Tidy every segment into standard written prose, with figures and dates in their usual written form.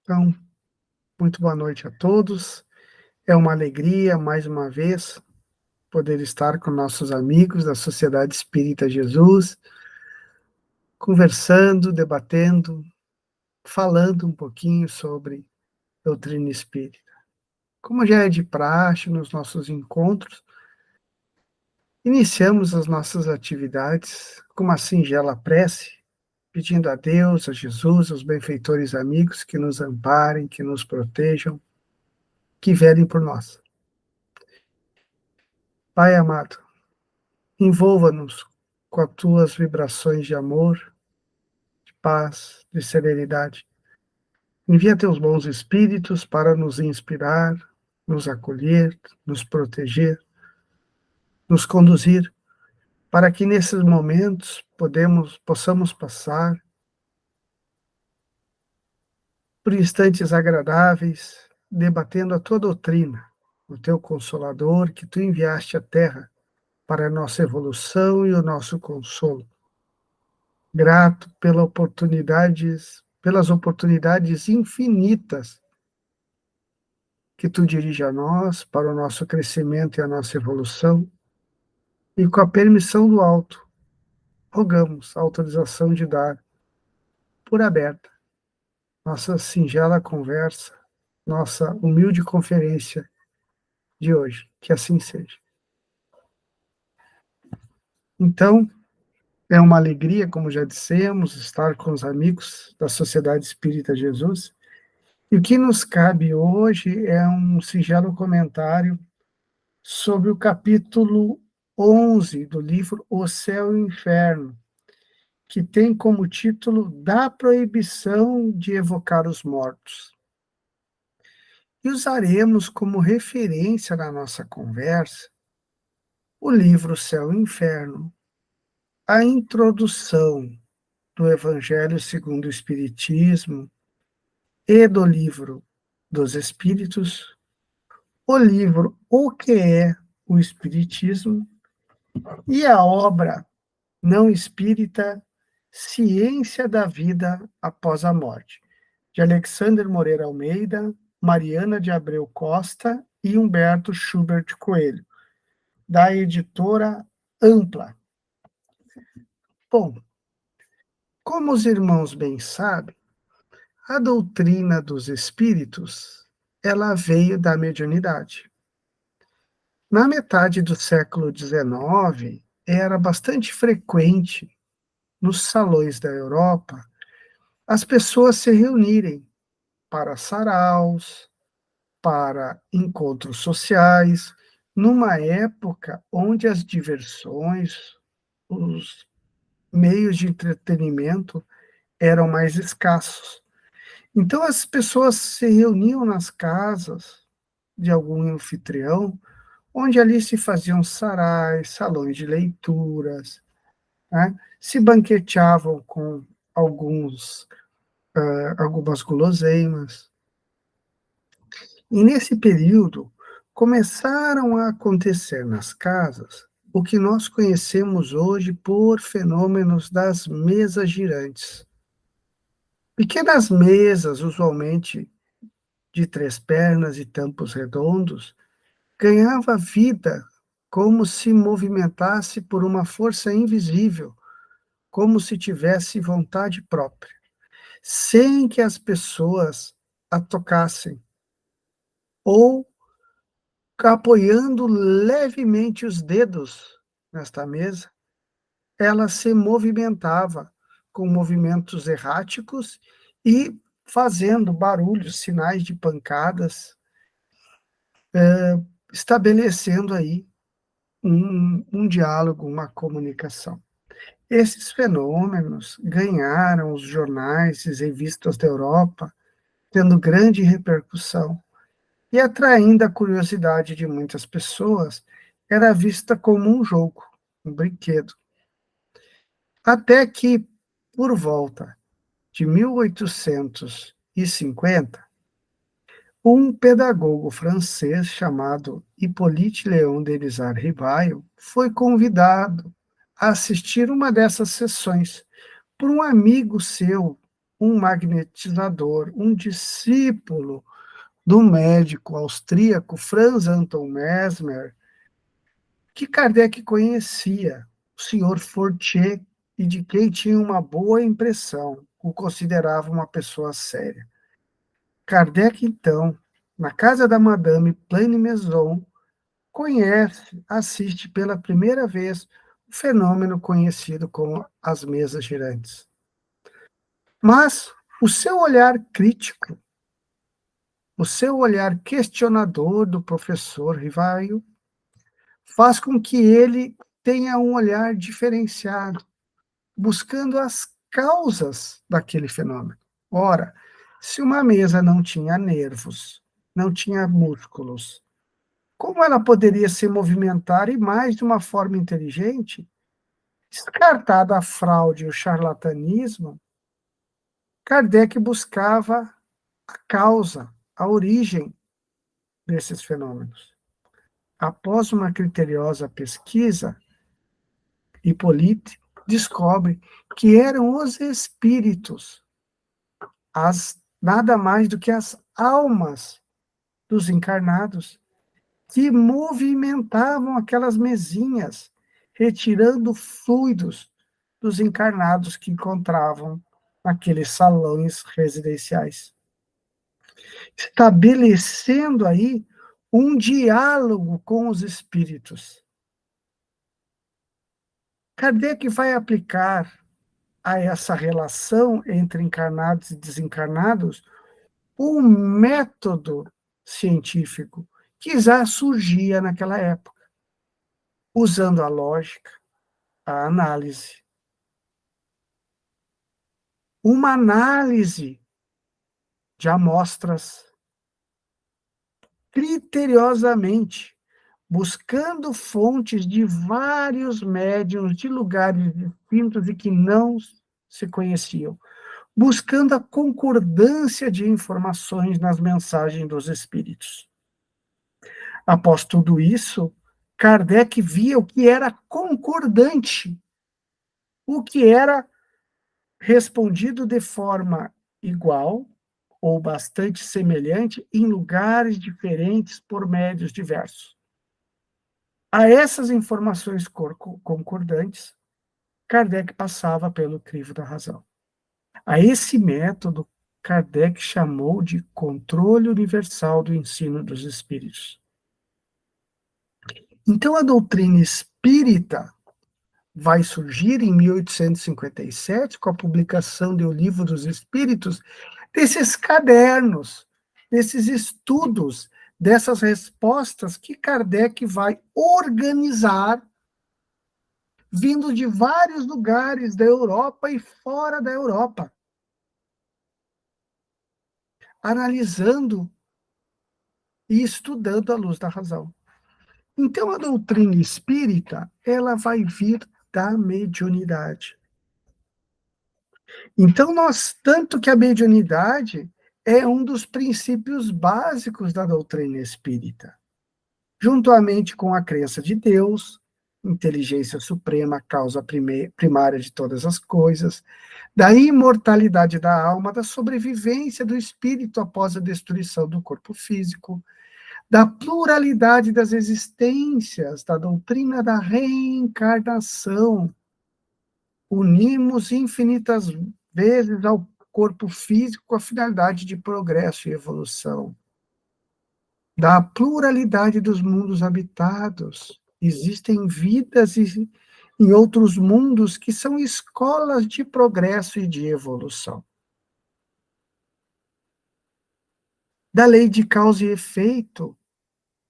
Então, muito boa noite a todos. É uma alegria, mais uma vez, poder estar com nossos amigos da Sociedade Espírita Jesus, conversando, debatendo, falando um pouquinho sobre doutrina espírita. Como já é de praxe nos nossos encontros, iniciamos as nossas atividades com uma singela prece, pedindo a Deus, a Jesus, aos benfeitores amigos que nos amparem, que nos protejam, que velem por nós. Pai amado, envolva-nos com as tuas vibrações de amor, de paz, de serenidade. Envia teus bons espíritos para nos inspirar, nos acolher, nos proteger, nos conduzir, para que nesses momentos possamos passar por instantes agradáveis, debatendo a tua doutrina, o teu consolador que tu enviaste à terra para a nossa evolução e o nosso consolo. Grato pelas oportunidades infinitas que tu dirige a nós para o nosso crescimento e a nossa evolução, e com a permissão do alto, rogamos a autorização de dar por aberta nossa singela conversa, nossa humilde conferência de hoje, que assim seja. Então, é uma alegria, como já dissemos, estar com os amigos da Sociedade Espírita Jesus. E o que nos cabe hoje é um singelo comentário sobre o capítulo 11 do livro O Céu e o Inferno, que tem como título Da Proibição de Evocar os Mortos. E usaremos como referência na nossa conversa o livro Céu e Inferno, a introdução do Evangelho segundo o Espiritismo e do livro dos Espíritos, o livro O que é o Espiritismo e a obra não espírita Ciência da Vida Após a Morte, de Alexander Moreira Almeida, Mariana de Abreu Costa e Humberto Schubert Coelho, da editora Ampla. Bom, como os irmãos bem sabem, a doutrina dos espíritos, ela veio da mediunidade. Na metade do século XIX, era bastante frequente nos salões da Europa as pessoas se reunirem para saraus, para encontros sociais, numa época onde as diversões, os meios de entretenimento eram mais escassos. Então as pessoas se reuniam nas casas de algum anfitrião, onde ali se faziam sarais, salões de leituras, né? Se banqueteavam com algumas guloseimas. E nesse período, começaram a acontecer nas casas o que nós conhecemos hoje por fenômenos das mesas girantes. Pequenas mesas, usualmente de 3 pernas e tampos redondos, ganhava vida como se movimentasse por uma força invisível, como se tivesse vontade própria, sem que as pessoas a tocassem, ou apoiando levemente os dedos nesta mesa, ela se movimentava com movimentos erráticos e fazendo barulhos, sinais de pancadas, estabelecendo aí um diálogo, uma comunicação. Esses fenômenos ganharam os jornais e revistas da Europa, tendo grande repercussão e atraindo a curiosidade de muitas pessoas, era vista como um jogo, um brinquedo. Até que, por volta de 1850, um pedagogo francês chamado Hippolyte Léon Denisard Rivail foi convidado a assistir uma dessas sessões por um amigo seu, um magnetizador, um discípulo do médico austríaco Franz Anton Mesmer, que Kardec conhecia, o senhor Fortier, e de quem tinha uma boa impressão, o considerava uma pessoa séria. Kardec, então, na casa da Madame Plane-Maison, conhece, assiste pela primeira vez o fenômeno conhecido como as mesas girantes. Mas o seu olhar crítico, o seu olhar questionador do professor Rivaio, faz com que ele tenha um olhar diferenciado, buscando as causas daquele fenômeno. Ora, se uma mesa não tinha nervos, não tinha músculos, como ela poderia se movimentar e mais de uma forma inteligente? Descartada a fraude e o charlatanismo, Kardec buscava a causa, a origem desses fenômenos. Após uma criteriosa pesquisa, Hippolyte descobre que eram os espíritos, nada mais do que as almas dos encarnados, que movimentavam aquelas mesinhas, retirando fluidos dos encarnados que encontravam naqueles salões residenciais, estabelecendo aí um diálogo com os espíritos. Kardec vai aplicar a essa relação entre encarnados e desencarnados um método científico que já surgia naquela época, usando a lógica, a análise. Uma análise de amostras criteriosamente, buscando fontes de vários médiuns de lugares distintos e que não se conheciam, buscando a concordância de informações nas mensagens dos espíritos. Após tudo isso, Kardec via o que era concordante, o que era respondido de forma igual ou bastante semelhante em lugares diferentes por médios diversos. A essas informações concordantes, Kardec passava pelo crivo da razão. A esse método, Kardec chamou de controle universal do ensino dos espíritos. Então, a doutrina espírita vai surgir em 1857, com a publicação do Livro dos Espíritos, desses cadernos, desses estudos, dessas respostas que Kardec vai organizar, vindo de vários lugares da Europa e fora da Europa, analisando e estudando à luz da razão. Então, a doutrina espírita, ela vai vir da mediunidade. Então, tanto que a mediunidade é um dos princípios básicos da doutrina espírita, juntamente com a crença de Deus, inteligência suprema, causa primária de todas as coisas, da imortalidade da alma, da sobrevivência do espírito após a destruição do corpo físico, da pluralidade das existências, da doutrina da reencarnação. Unimos infinitas vezes ao corpo físico com a finalidade de progresso e evolução. Da pluralidade dos mundos habitados. Existem vidas em outros mundos que são escolas de progresso e de evolução. Da lei de causa e efeito,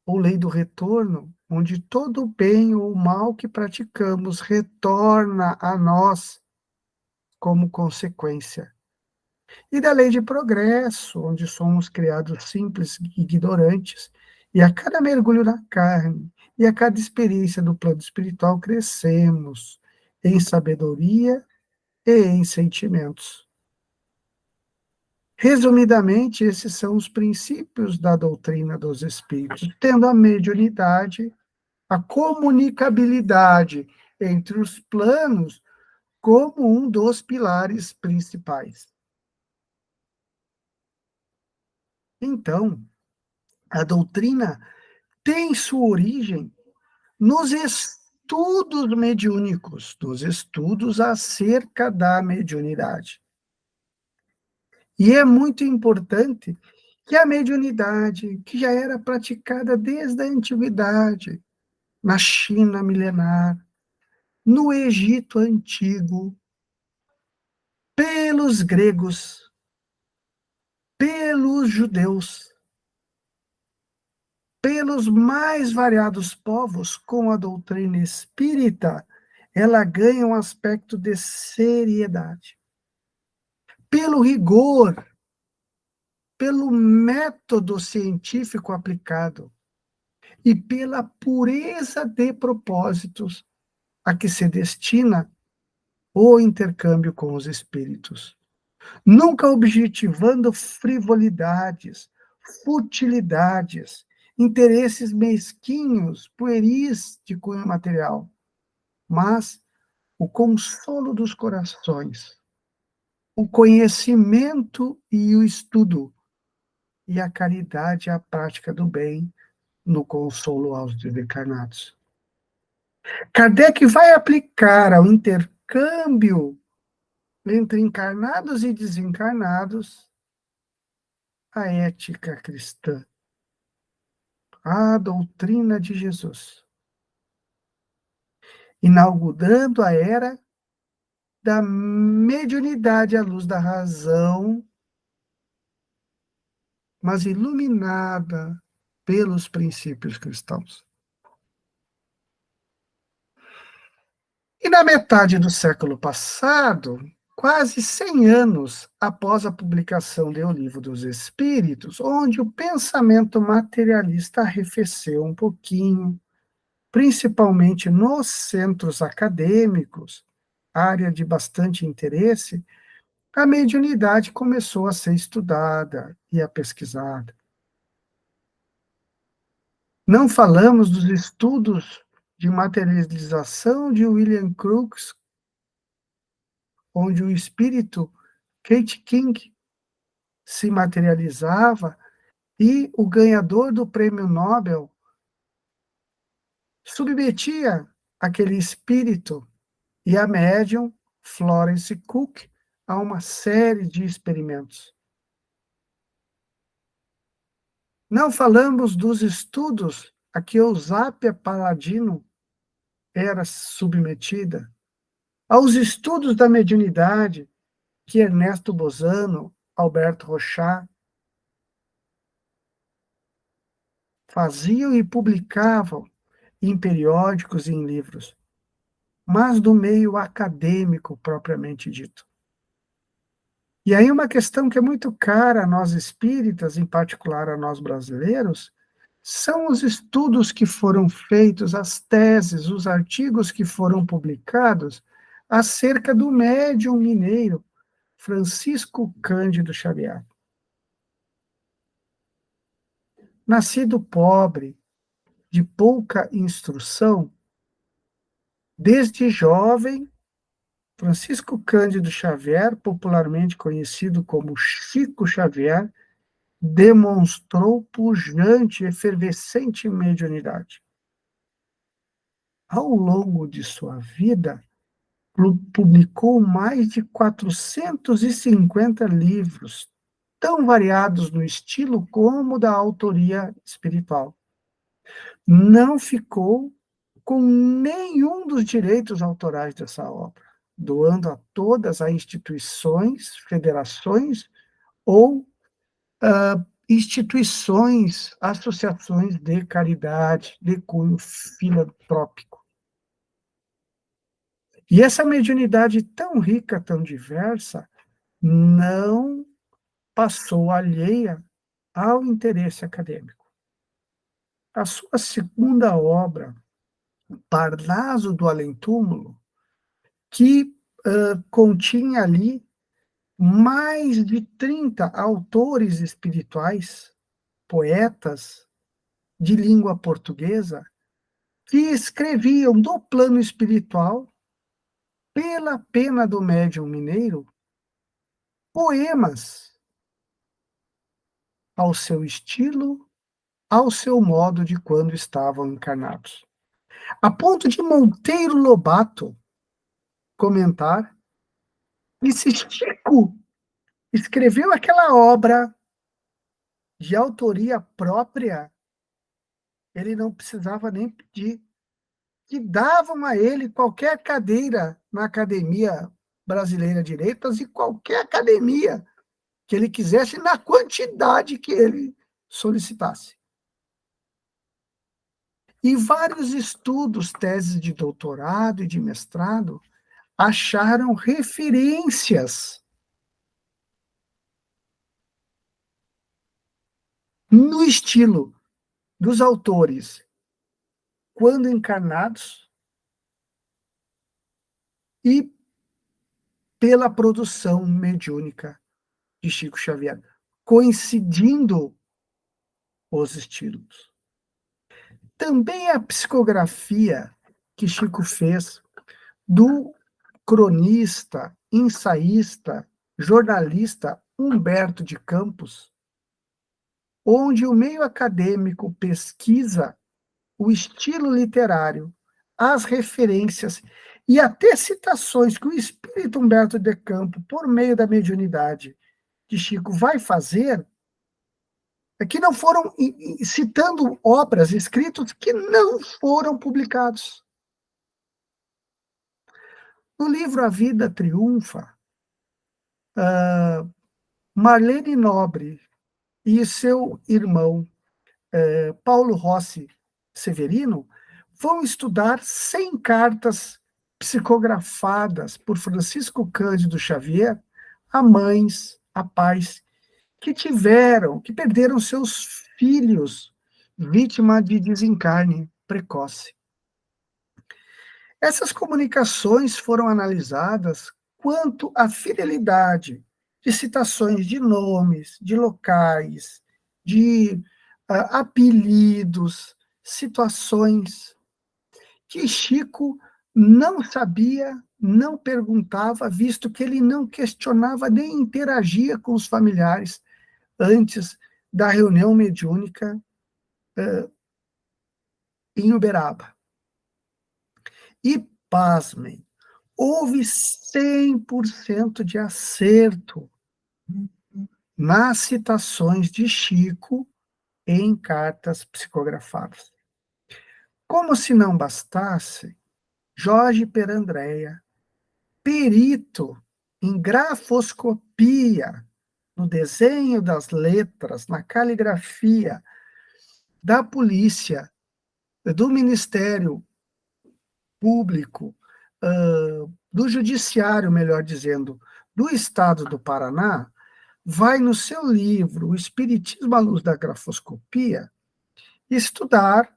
ou lei do retorno, onde todo o bem ou o mal que praticamos retorna a nós como consequência. E da lei de progresso, onde somos criados simples e ignorantes, e a cada mergulho na carne, e a cada experiência do plano espiritual, crescemos em sabedoria e em sentimentos. Resumidamente, esses são os princípios da doutrina dos espíritos, tendo a mediunidade, a comunicabilidade entre os planos como um dos pilares principais. Então, a doutrina tem sua origem nos estudos mediúnicos, nos estudos acerca da mediunidade. E é muito importante que a mediunidade, que já era praticada desde a antiguidade, na China milenar, no Egito antigo, pelos gregos, pelos judeus, pelos mais variados povos, com a doutrina espírita, ela ganha um aspecto de seriedade. Pelo rigor, pelo método científico aplicado e pela pureza de propósitos a que se destina o intercâmbio com os espíritos, nunca objetivando frivolidades, futilidades, interesses mesquinhos, pueris de cunho material, mas o consolo dos corações, o conhecimento e o estudo, e a caridade e a prática do bem no consolo aos desencarnados. Kardec vai aplicar ao intercâmbio entre encarnados e desencarnados a ética cristã, a doutrina de Jesus, inaugurando a era da mediunidade à luz da razão, mas iluminada pelos princípios cristãos. E na metade do século passado, quase 100 anos após a publicação de O Livro dos Espíritos, onde o pensamento materialista arrefeceu um pouquinho, principalmente nos centros acadêmicos, área de bastante interesse, a mediunidade começou a ser estudada e a pesquisada. Não falamos dos estudos de materialização de William Crookes, onde o espírito Kate King se materializava e o ganhador do prêmio Nobel submetia aquele espírito e a médium Florence Cook a uma série de experimentos. Não falamos dos estudos a que Eusápia Paladino era submetida, aos estudos da mediunidade que Ernesto Bozano, Alberto Rochat faziam e publicavam em periódicos e em livros, mas do meio acadêmico propriamente dito. E aí uma questão que é muito cara a nós espíritas, em particular a nós brasileiros, são os estudos que foram feitos, as teses, os artigos que foram publicados acerca do médium mineiro Francisco Cândido Xavier. Nascido pobre, de pouca instrução, desde jovem, Francisco Cândido Xavier, popularmente conhecido como Chico Xavier, demonstrou pujante e efervescente mediunidade. Ao longo de sua vida, publicou mais de 450 livros, tão variados no estilo como da autoria espiritual. Não ficou com nenhum dos direitos autorais dessa obra, doando a todas as instituições, federações ou instituições, associações de caridade, de cunho filantrópico. E essa mediunidade tão rica, tão diversa, não passou alheia ao interesse acadêmico. A sua segunda obra, Parnaso do Além-Túmulo, que continha ali mais de 30 autores espirituais, poetas de língua portuguesa, que escreviam do plano espiritual, pela pena do médium mineiro, poemas ao seu estilo, ao seu modo de quando estavam encarnados. A ponto de Monteiro Lobato comentar que se Chico escreveu aquela obra de autoria própria, ele não precisava nem pedir, que davam a ele qualquer cadeira na Academia Brasileira de Letras e qualquer academia que ele quisesse, na quantidade que ele solicitasse. E vários estudos, teses de doutorado e de mestrado, acharam referências no estilo dos autores quando encarnados e pela produção mediúnica de Chico Xavier, coincidindo os estilos. Também a psicografia que Chico fez do cronista, ensaísta, jornalista Humberto de Campos, onde o meio acadêmico pesquisa o estilo literário, as referências e até citações que o espírito Humberto de Campos, por meio da mediunidade de Chico, vai fazer, que não foram citando obras, escritos que não foram publicados. No livro A Vida Triunfa, Marlene Nobre e seu irmão Paulo Rossi Severino vão estudar 100 cartas psicografadas por Francisco Cândido Xavier a mães, a pais que perderam seus filhos vítima de desencarne precoce. Essas comunicações foram analisadas quanto à fidelidade de citações de nomes, de locais, de apelidos, situações que Chico não sabia, não perguntava, visto que ele não questionava nem interagia com os familiares antes da reunião mediúnica em Uberaba. E, pasmem, houve 100% de acerto nas citações de Chico em cartas psicografadas. Como se não bastasse, Jorge Perandrea, perito em grafoscopia, no desenho das letras, na caligrafia da polícia, do Ministério Público, do Judiciário, melhor dizendo, do Estado do Paraná, vai no seu livro, O Espiritismo à Luz da Grafoscopia, estudar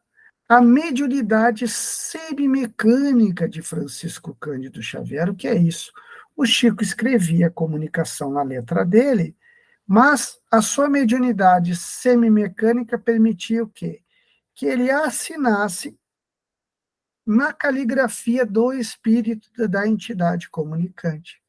a mediunidade semimecânica de Francisco Cândido Xavier. O que é isso? O Chico escrevia a comunicação na letra dele, mas a sua mediunidade semimecânica permitia o quê? Que ele assinasse na caligrafia do espírito da entidade comunicante.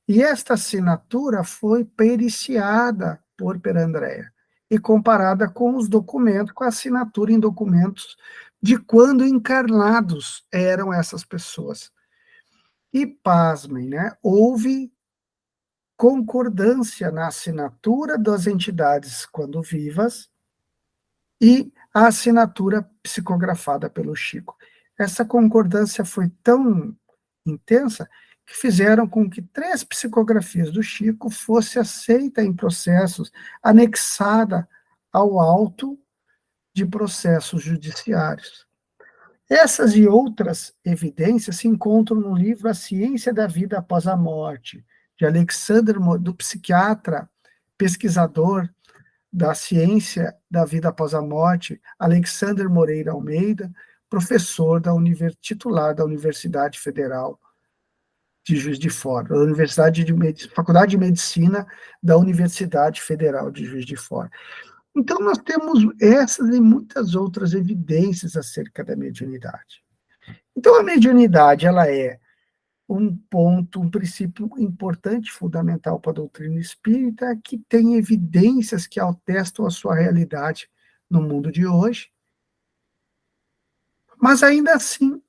E esta assinatura foi periciada por Perandrea e comparada com os documentos, com a assinatura em documentos de quando encarnados eram essas pessoas. E, pasmem, né, houve concordância na assinatura das entidades quando vivas e a assinatura psicografada pelo Chico. Essa concordância foi tão intensa que fizeram com que 3 psicografias do Chico fosse aceita em processos, anexada ao auto de processos judiciários. Essas e outras evidências se encontram no livro A Ciência da Vida Após a Morte, de Alexander, do psiquiatra, pesquisador da ciência da vida após a morte, Alexander Moreira Almeida, professor titular da Universidade Federal de Juiz de Fora, Faculdade de Medicina da Universidade Federal de Juiz de Fora. Então, nós temos essas e muitas outras evidências acerca da mediunidade. Então, a mediunidade, ela é um ponto, um princípio importante, fundamental para a doutrina espírita, que tem evidências que atestam a sua realidade no mundo de hoje, mas ainda assim,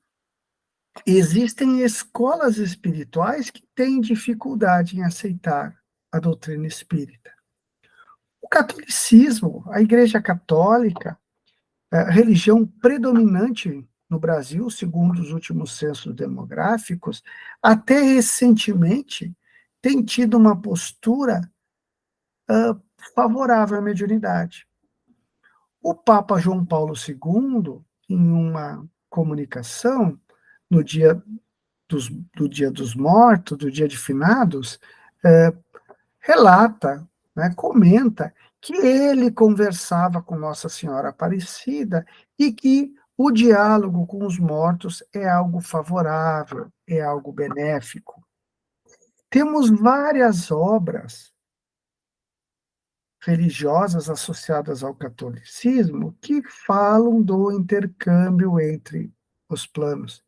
existem escolas espirituais que têm dificuldade em aceitar a doutrina espírita. O catolicismo, a Igreja Católica, a religião predominante no Brasil, segundo os últimos censos demográficos, até recentemente tem tido uma postura favorável à mediunidade. O Papa João Paulo II, em uma comunicação no dia do Dia dos Mortos, do Dia de Finados, relata, né, comenta que ele conversava com Nossa Senhora Aparecida e que o diálogo com os mortos é algo favorável, é algo benéfico. Temos várias obras religiosas associadas ao catolicismo que falam do intercâmbio entre os planos.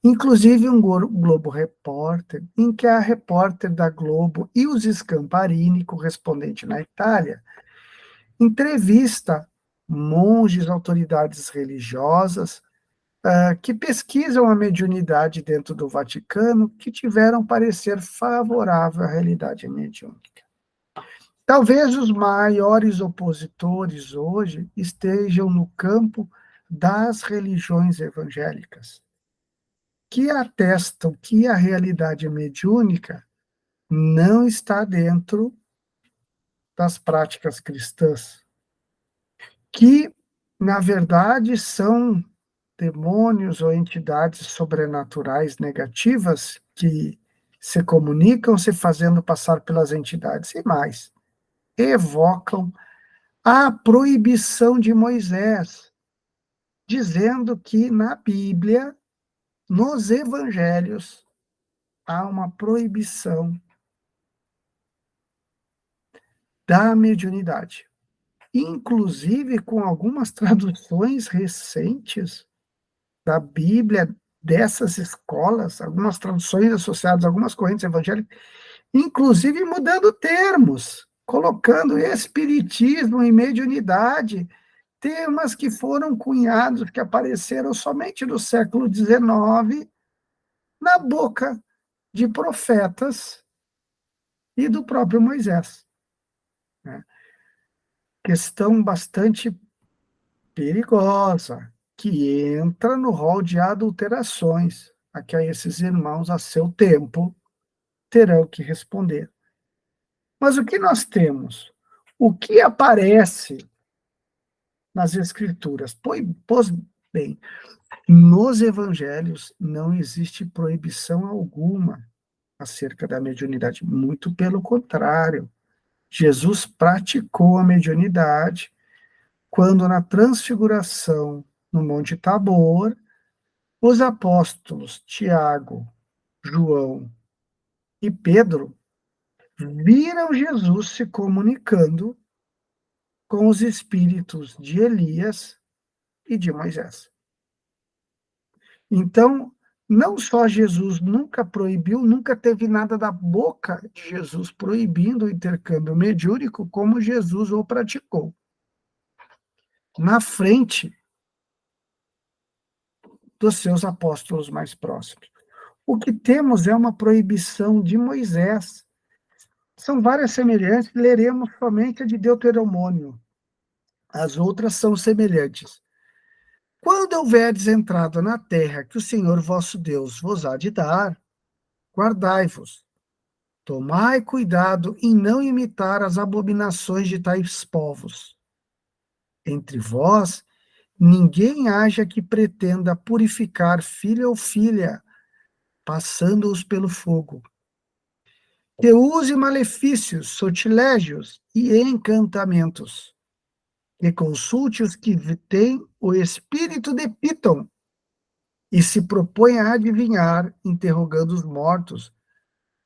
Inclusive um Globo Repórter, em que a repórter da Globo e os Scamparini, correspondente na Itália, entrevista monges, autoridades religiosas, que pesquisam a mediunidade dentro do Vaticano, que tiveram parecer favorável à realidade mediúnica. Talvez os maiores opositores hoje estejam no campo das religiões evangélicas, que atestam que a realidade mediúnica não está dentro das práticas cristãs, que, na verdade, são demônios ou entidades sobrenaturais negativas que se comunicam se fazendo passar pelas entidades e mais, evocam a proibição de Moisés, dizendo que na Bíblia, nos evangelhos, há uma proibição da mediunidade. Inclusive com algumas traduções recentes da Bíblia, dessas escolas, algumas traduções associadas a algumas correntes evangélicas, inclusive mudando termos, colocando espiritismo e mediunidade, temas que foram cunhados, que apareceram somente no século XIX, na boca de profetas e do próprio Moisés, né? Questão bastante perigosa, que entra no rol de adulterações, a que esses irmãos, a seu tempo, terão que responder. Mas o que nós temos? O que aparece nas Escrituras? Pois bem, nos Evangelhos não existe proibição alguma acerca da mediunidade, muito pelo contrário. Jesus praticou a mediunidade quando, na transfiguração no Monte Tabor, os apóstolos Tiago, João e Pedro viram Jesus se comunicando com os espíritos de Elias e de Moisés. Então, não só Jesus nunca proibiu, nunca teve nada da boca de Jesus proibindo o intercâmbio mediúnico, como Jesus o praticou. Na frente dos seus apóstolos mais próximos. O que temos é uma proibição de Moisés. São várias semelhantes, leremos somente a de Deuteronômio. As outras são semelhantes. Quando houverdes entrado na terra que o Senhor vosso Deus vos há de dar, guardai-vos. Tomai cuidado em não imitar as abominações de tais povos. Entre vós, ninguém haja que pretenda purificar filho ou filha, passando-os pelo fogo. Que use malefícios, sortilégios e encantamentos. Que consulte os que têm o espírito de Piton e se propõe a adivinhar, interrogando os mortos,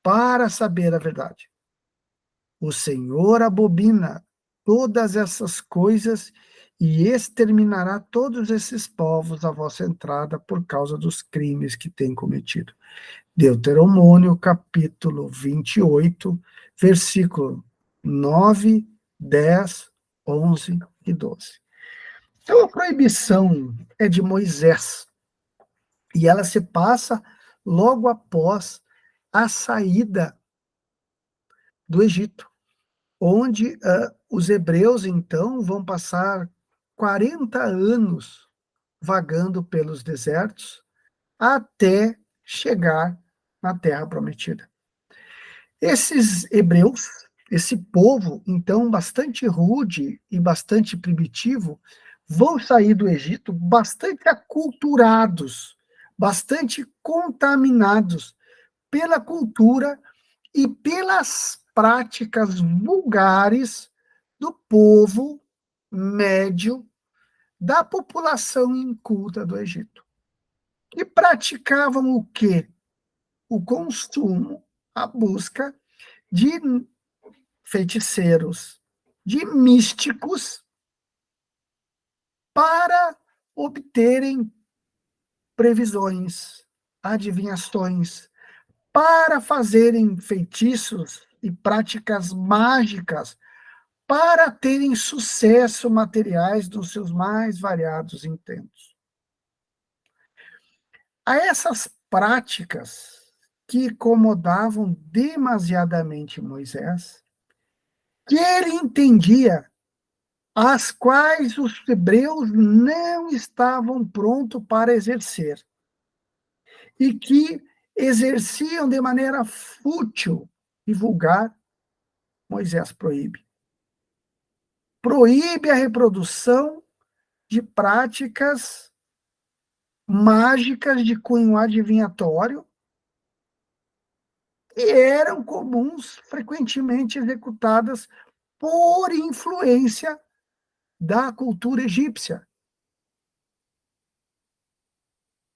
para saber a verdade. O Senhor abomina todas essas coisas e exterminará todos esses povos à vossa entrada por causa dos crimes que têm cometido. Deuteronômio, capítulo 28, versículo 9, 10, 11 e 12. Então, a proibição é de Moisés, e ela se passa logo após a saída do Egito, onde os hebreus, então, vão passar 40 anos vagando pelos desertos até chegar na Terra Prometida. Esses hebreus, esse povo, então, bastante rude e bastante primitivo, vão sair do Egito bastante aculturados, bastante contaminados pela cultura e pelas práticas vulgares do povo médio da população inculta do Egito. E praticavam o quê? O consumo, a busca de feiticeiros, de místicos, para obterem previsões, adivinhações, para fazerem feitiços e práticas mágicas, para terem sucesso materiais nos seus mais variados intentos. A essas práticas que incomodavam demasiadamente Moisés, que ele entendia, as quais os hebreus não estavam prontos para exercer, e que exerciam de maneira fútil e vulgar, Moisés proíbe. Proíbe a reprodução de práticas mágicas de cunho adivinhatório, que eram comuns, frequentemente executadas por influência da cultura egípcia,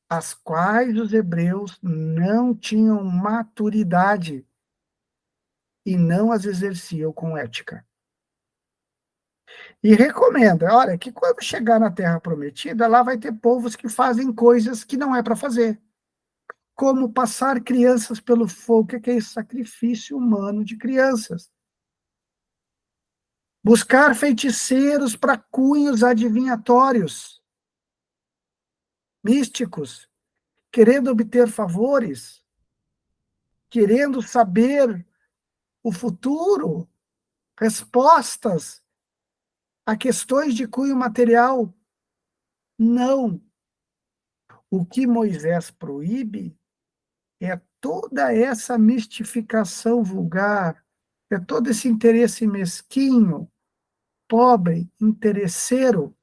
as quais os hebreus não tinham maturidade e não as exerciam com ética. E recomenda, olha, que quando chegar na Terra Prometida, lá vai ter povos que fazem coisas que não é para fazer, como passar crianças pelo fogo, que é esse sacrifício humano de crianças. Buscar feiticeiros para cunhos adivinhatórios, místicos, querendo obter favores, querendo saber o futuro, respostas a questões de cunho material. Não. O que Moisés proíbe é toda essa mistificação vulgar, é todo esse interesse mesquinho, pobre, interesseiro,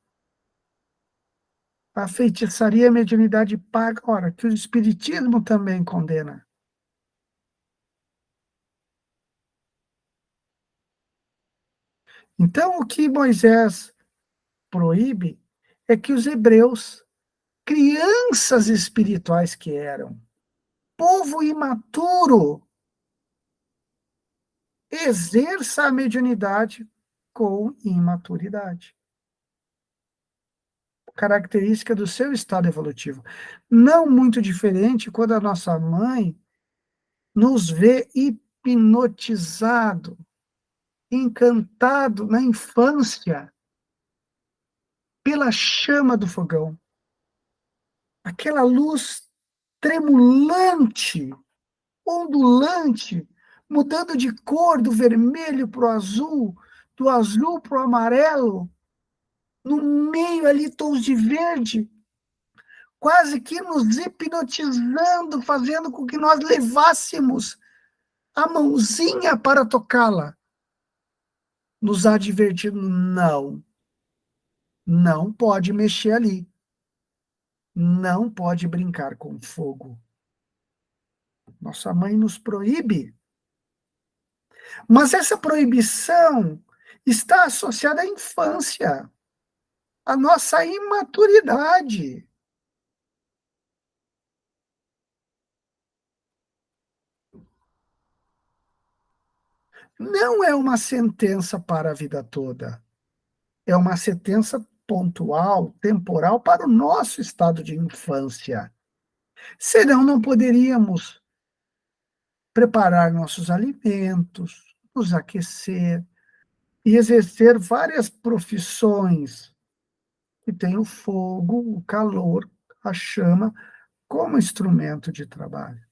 a feitiçaria e a mediunidade paga, ora, que o espiritismo também condena. Então, o que Moisés proíbe é que os hebreus, crianças espirituais que eram, povo imaturo, exerça a mediunidade com imaturidade, característica do seu estado evolutivo. Não muito diferente quando a nossa mãe nos vê hipnotizado, encantado na infância pela chama do fogão. Aquela luz tremulante, ondulante, mudando de cor do vermelho para o azul, do azul para o amarelo, no meio ali tons de verde, quase que nos hipnotizando, fazendo com que nós levássemos a mãozinha para tocá-la, nos advertindo, não, não pode mexer ali, não pode brincar com fogo. Nossa mãe nos proíbe. Mas essa proibição está associada à infância, à nossa imaturidade. Não é uma sentença para a vida toda. É uma sentença pontual, temporal, para o nosso estado de infância. Senão, não poderíamos preparar nossos alimentos, nos aquecer e exercer várias profissões que têm o fogo, o calor, a chama como instrumento de trabalho.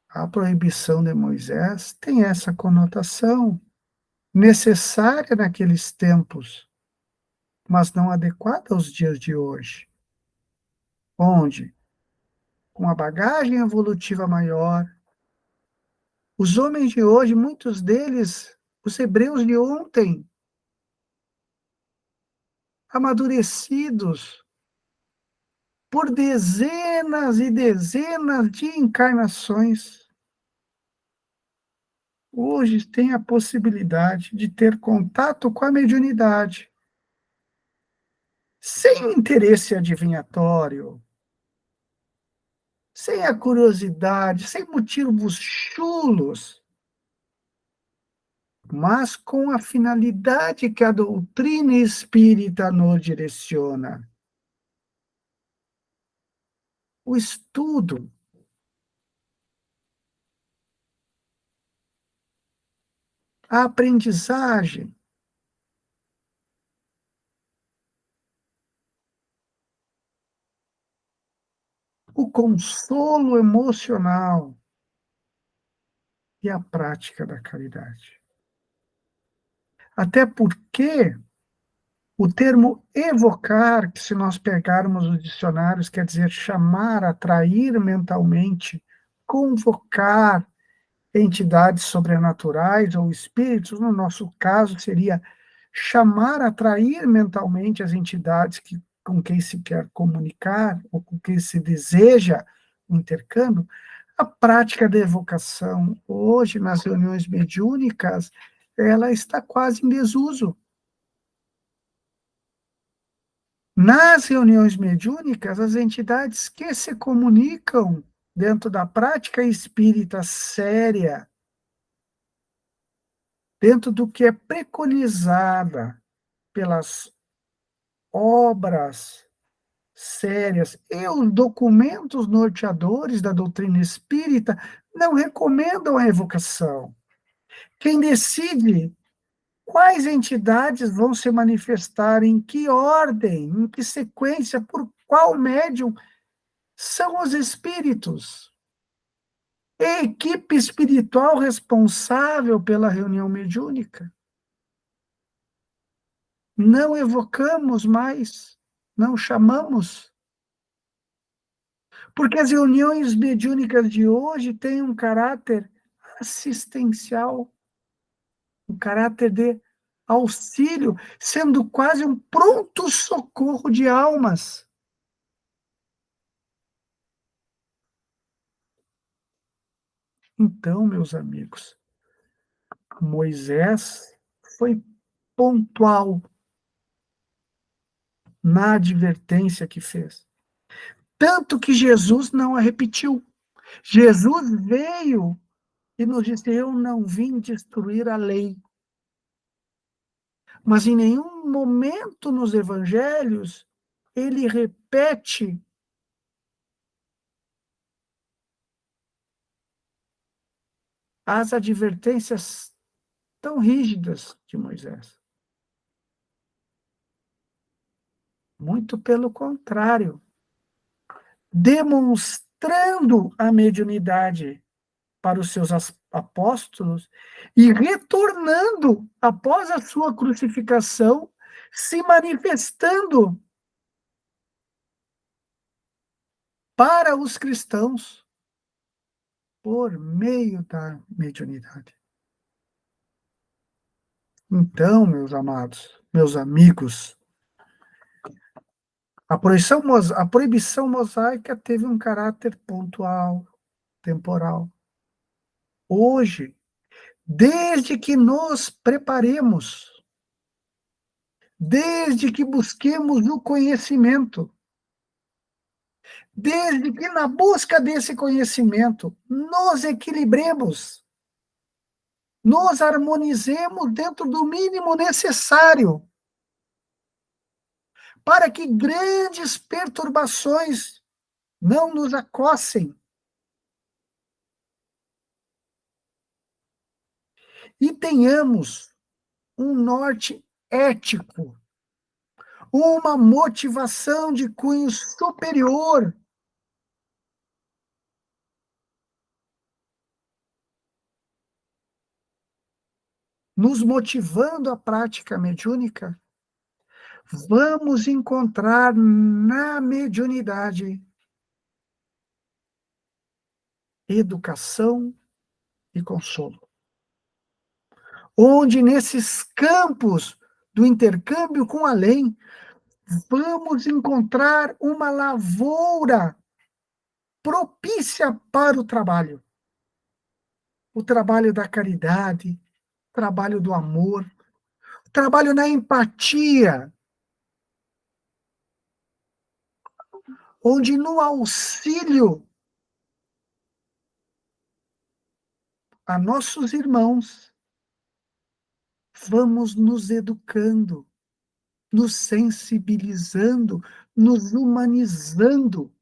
A proibição de Moisés tem essa conotação necessária naqueles tempos, mas não adequada aos dias de hoje, onde, com a bagagem evolutiva maior, os homens de hoje, muitos deles, os hebreus de ontem, amadurecidos por dezenas e dezenas de encarnações, hoje têm a possibilidade de ter contato com a mediunidade, sem interesse adivinhatório, sem a curiosidade, sem motivos chulos, mas com a finalidade que a doutrina espírita nos direciona. O estudo, a aprendizagem, o consolo emocional e a prática da caridade. Até porque o termo evocar, que se nós pegarmos os dicionários, quer dizer chamar, atrair mentalmente, convocar entidades sobrenaturais ou espíritos, no nosso caso seria chamar, atrair mentalmente as entidades com quem se quer comunicar ou com quem se deseja o intercâmbio. A prática da evocação, hoje, nas reuniões mediúnicas, ela está quase em desuso. Nas reuniões mediúnicas, as entidades que se comunicam dentro da prática espírita séria, dentro do que é preconizada pelas obras sérias e os documentos norteadores da doutrina espírita, não recomendam a evocação. Quem decide quais entidades vão se manifestar, em que ordem, em que sequência, por qual médium, são os espíritos. E a equipe espiritual responsável pela reunião mediúnica. Não evocamos mais, não chamamos, porque as reuniões mediúnicas de hoje têm um caráter assistencial, um caráter de auxílio, sendo quase um pronto-socorro de almas. Então, meus amigos, Moisés foi pontual na advertência que fez. Tanto que Jesus não a repetiu. Jesus veio e nos disse: eu não vim destruir a lei. Mas em nenhum momento nos evangelhos ele repete as advertências tão rígidas de Moisés. Muito pelo contrário, demonstrando a mediunidade para os seus apóstolos e retornando após a sua crucificação, se manifestando para os cristãos por meio da mediunidade. Então, meus amados, meus amigos, a proibição mosaica teve um caráter pontual, temporal. Hoje, desde que nos preparemos, desde que busquemos o conhecimento, desde que na busca desse conhecimento nos equilibremos, nos harmonizemos dentro do mínimo necessário para que grandes perturbações não nos acossem e tenhamos um norte ético, uma motivação de cunho superior, nos motivando à prática mediúnica, vamos encontrar na mediunidade educação e consolo. Onde nesses campos do intercâmbio com além, vamos encontrar uma lavoura propícia para o trabalho da caridade, o trabalho do amor, o trabalho na empatia, onde no auxílio a nossos irmãos, vamos nos educando, nos sensibilizando, nos humanizando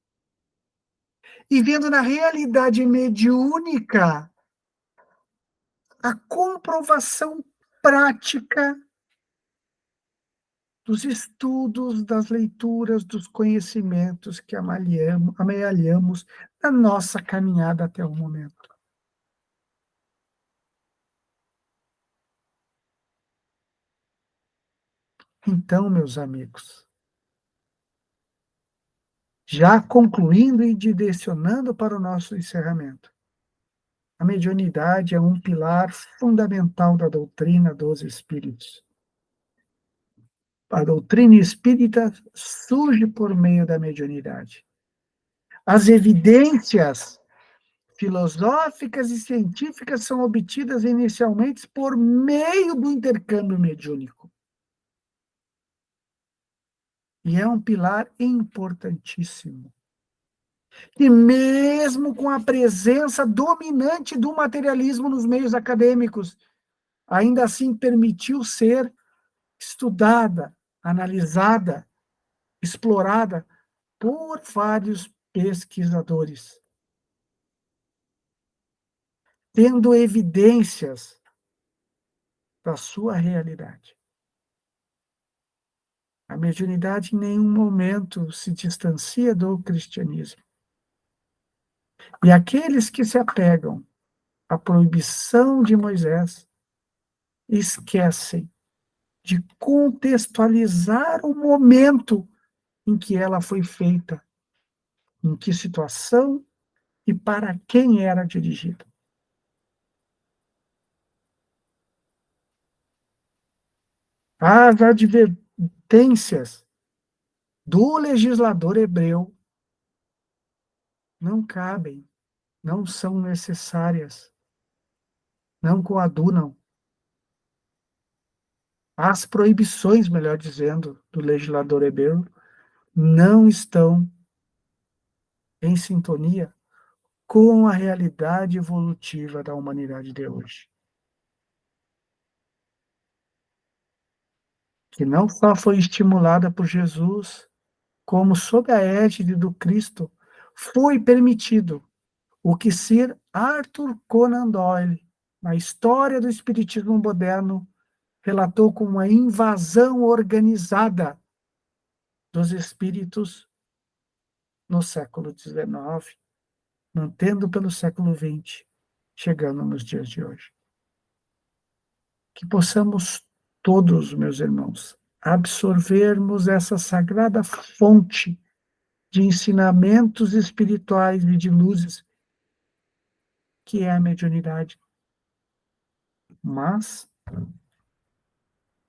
e vendo na realidade mediúnica a comprovação prática dos estudos, das leituras, dos conhecimentos que amealhamos na nossa caminhada até o momento. Então, meus amigos, já concluindo e direcionando para o nosso encerramento, a mediunidade é um pilar fundamental da doutrina dos espíritos. A doutrina espírita surge por meio da mediunidade. As evidências filosóficas e científicas são obtidas inicialmente por meio do intercâmbio mediúnico. E é um pilar importantíssimo. E mesmo com a presença dominante do materialismo nos meios acadêmicos, ainda assim permitiu ser estudada, analisada, explorada por vários pesquisadores, tendo evidências da sua realidade. A mediunidade em nenhum momento se distancia do cristianismo. E aqueles que se apegam à proibição de Moisés esquecem de contextualizar o momento em que ela foi feita, em que situação e para quem era dirigida. As advertências do legislador hebreu não cabem, não são necessárias, não coadunam. As proibições, melhor dizendo, do legislador hebreu não estão em sintonia com a realidade evolutiva da humanidade de hoje. Que não só foi estimulada por Jesus, como sob a égide do Cristo, foi permitido o que Sir Arthur Conan Doyle, na história do espiritismo moderno, relatou como uma invasão organizada dos espíritos no século XIX, mantendo pelo século XX, chegando nos dias de hoje. Que possamos todos, meus irmãos, absorvermos essa sagrada fonte de ensinamentos espirituais e de luzes, que é a mediunidade, mas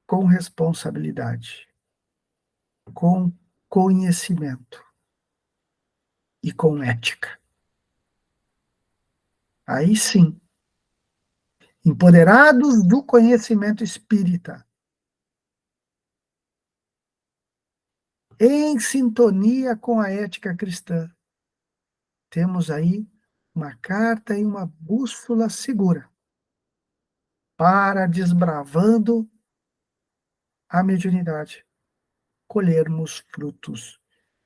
com responsabilidade, com conhecimento e com ética. Aí sim, empoderados do conhecimento espírita, em sintonia com a ética cristã, temos aí uma carta e uma bússola segura para desbravando a mediunidade colhermos frutos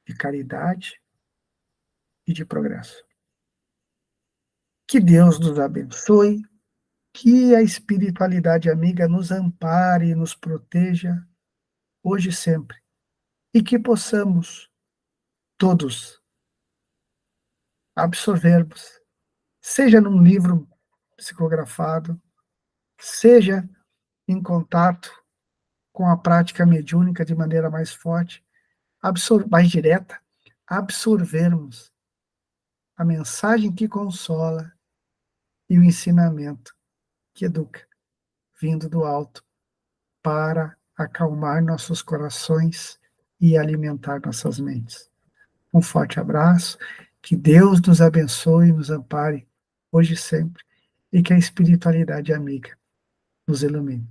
de caridade e de progresso. Que Deus nos abençoe, que a espiritualidade amiga nos ampare e nos proteja, hoje e sempre, e que possamos todos absorvermos, seja num livro psicografado, seja em contato com a prática mediúnica de maneira mais forte, mais direta, absorvermos a mensagem que consola e o ensinamento que educa, vindo do alto, para acalmar nossos corações e alimentar nossas mentes. Um forte abraço, que Deus nos abençoe e nos ampare, hoje e sempre, e que a espiritualidade amiga nos ilumine.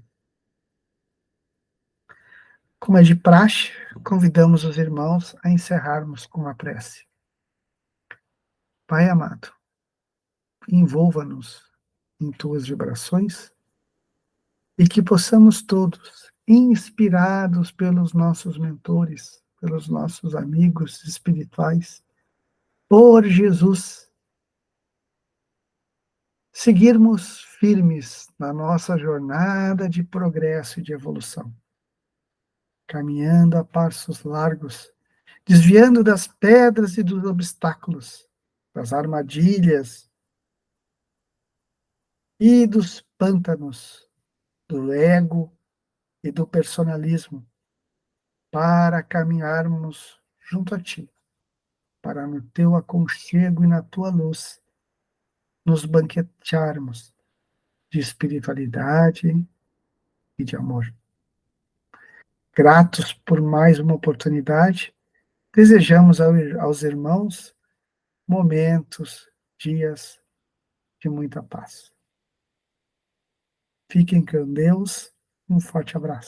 Como é de praxe, convidamos os irmãos a encerrarmos com uma prece. Pai amado, envolva-nos em tuas vibrações e que possamos todos, inspirados pelos nossos mentores, pelos nossos amigos espirituais, por Jesus, seguirmos firmes na nossa jornada de progresso e de evolução, caminhando a passos largos, desviando das pedras e dos obstáculos, das armadilhas e dos pântanos do ego e do personalismo, para caminharmos junto a Ti, para no Teu aconchego e na Tua luz nos banquetearmos de espiritualidade e de amor. Gratos por mais uma oportunidade, desejamos aos irmãos momentos, dias de muita paz. Fiquem com Deus, um forte abraço.